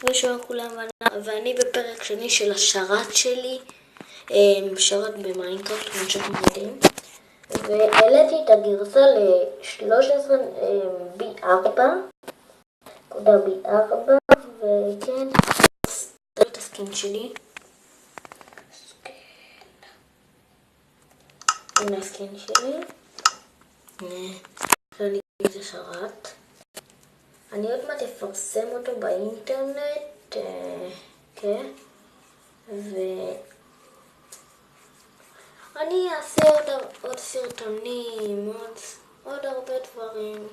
ושלום לכולם, ואני בפרק שני של השרת שלי, שרת במיינקראפט, כמו שאתם יודעים, והעליתי את הגרסה ל-13.B4, וכן, זה את הסקין שלי. הנה הסקין שלי. ואני אגיד את השרת. אני עוד מעט אפרסם אותו באינטרנט, כן, ואני אעשה עוד סרטונים, עוד הרבה דברים.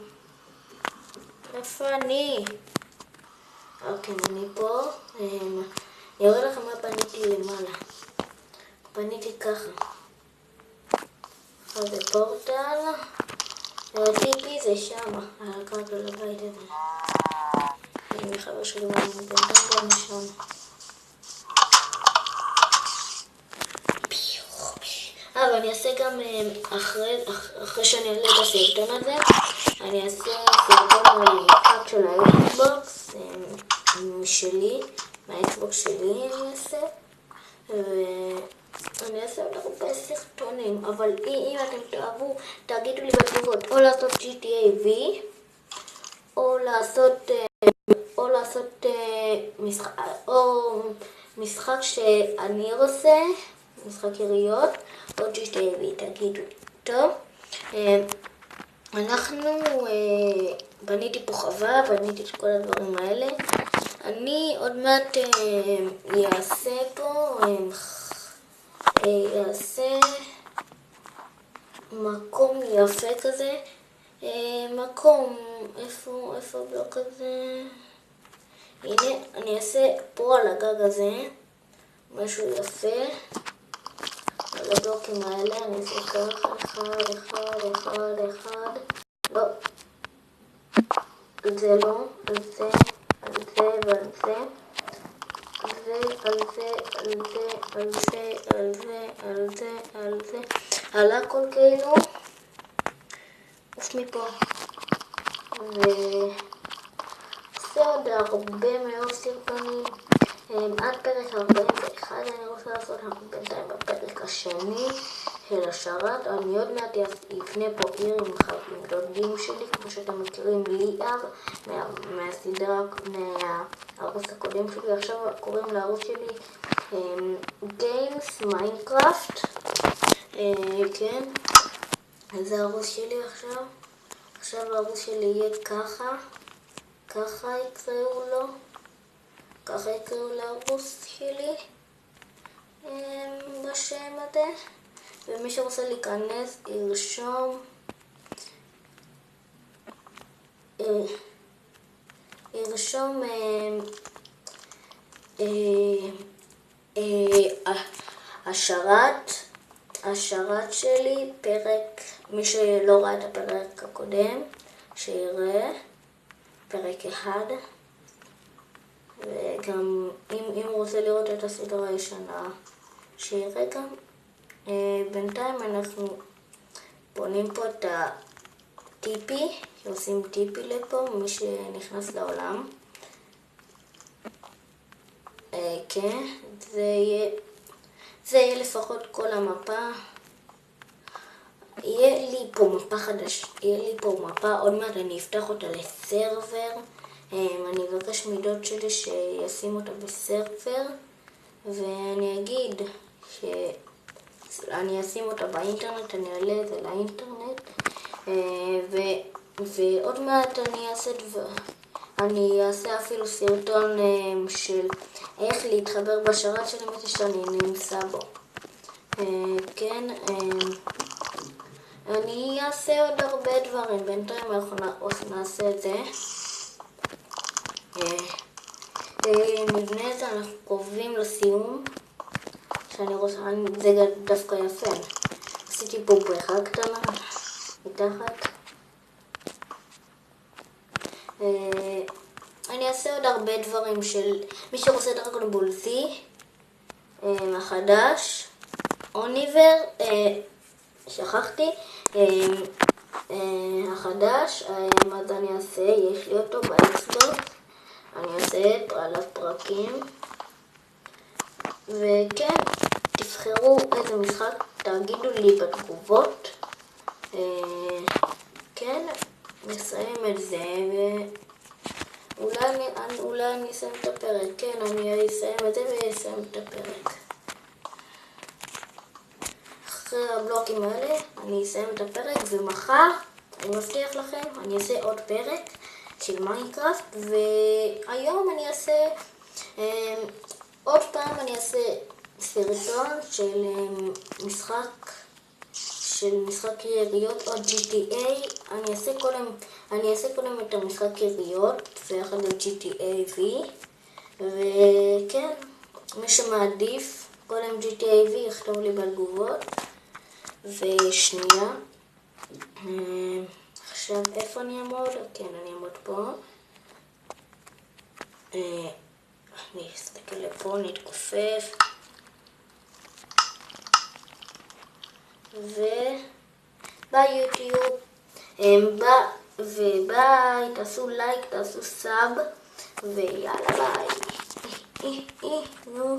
איפה אני? אוקיי, אני פה. אני אראה לכם מה פניתי למעלה. פניתי ככה. זה פורטל. הטיפי זה שם, על הקרקע לבית הזה. אני מחבר שלי בינתיים גם שם. ואני אעשה גם אחרי שאני אעלה את הסרטון הזה, אני אעשה סרטון על המשחק של האקסבוקס שלי, מהאקסבוקס שלי אני אעשה, ואני אעשה עוד הרבה סרטונים, אבל אם אתם תאהבו, תגידו לי בתגובות, או לעשות GTA V, או לעשות משחק שאני עושה, משחק יריות, או GTA V, תגידו. טוב, בניתי פה חווה, בניתי את כל הדברים האלה. אני עוד מעט יעשה פה, יעשה מקום יפה כזה, מקום, איפה הבלוק הזה? הנה, אני אעשה פה על הגג הזה, משהו יפה, על הבלוקים האלה, אני אעשה ככה, אחד, לא, זה לא, על זה ועל זה, על זה, על הכל כאילו, עוף מפה, ועושה עוד הרבה מאוד סרטונים, עד פרק 41 אני רוצה לעשות בינתיים בפרק השני של השרת. אני עוד מעט אפנה פה עיר עם דודים שלי, כמו שאתם מכירים, ליאר, מהסדרה, מהערוץ הקודם שלי. עכשיו קוראים לערוץ שלי גיימס מיינקראפט, כן, זה הערוץ שלי עכשיו. עכשיו הערוץ שלי יהיה ככה יקראו לו, ככה יקראו לערוץ שלי בשם הזה, ומי שרוצה להיכנס ירשום השרת שלי, פרק, מי שלא ראה את הפרק הקודם, שיראה פרק 1, וגם אם הוא רוצה לראות את הסדרה הישנה, שיראה גם. בינתיים אנחנו בונים פה את הטיפי, שעושים טיפי לפה, מי שנכנס לעולם. כן, זה יהיה לפחות כל המפה. יהיה לי פה מפה חדש, יהיה לי פה מפה, עוד מעט אני אפתח אותה לסרבר. אני אבקש מדוד שלי שישים אותה בסרבר, ואני אגיד שאני אשים אותה באינטרנט, אני אעלה את זה לאינטרנט, ועוד מעט אני אעשה אפילו סרטון של איך להתחבר בשרת שלי מתי שאני נמצא בו. כן, אני אעשה עוד הרבה דברים, בינתיים אנחנו נעשה את זה. נבנה את זה, אנחנו קרובים לסיום, שאני רוצה, זה דווקא יפה. עשיתי פה בריכה קטנה, מתחת. אני אעשה עוד הרבה דברים של מי שרוצה דרגון בולטי החדש, אוניבר, שכחתי, החדש, אז אני אעשה, יש לי אותו באקסבוקס, אני אעשה טרלה על הפרקים. וכן, תבחרו איזה משחק, תגידו לי בתגובות. כן, נסיים את זה, ואולי אני אסיים את הפרק. כן, אני אסיים את זה ואסיים את הפרק. אחרי הבלוקים האלה אני אסיים את הפרק, ומחר, אני מבטיח לכם, אני אעשה עוד פרק של מיינקראפט, והיום אני אעשה, עוד פעם אני אעשה סרטון של משחק יריות או GTA. אני אעשה קודם את המשחק יריות, זה יכול להיות GTA V, וכן, מי שמעדיף קודם GTA V יכתוב לי בתגובות. ושנייה, עכשיו איפה אני אעמוד? כן, אני אעמוד פה. אני אסתכל לפה, נתכופף. וביוטיוב, וביי, תעשו לייק, תעשו סאב, ויאללה ביי. נו.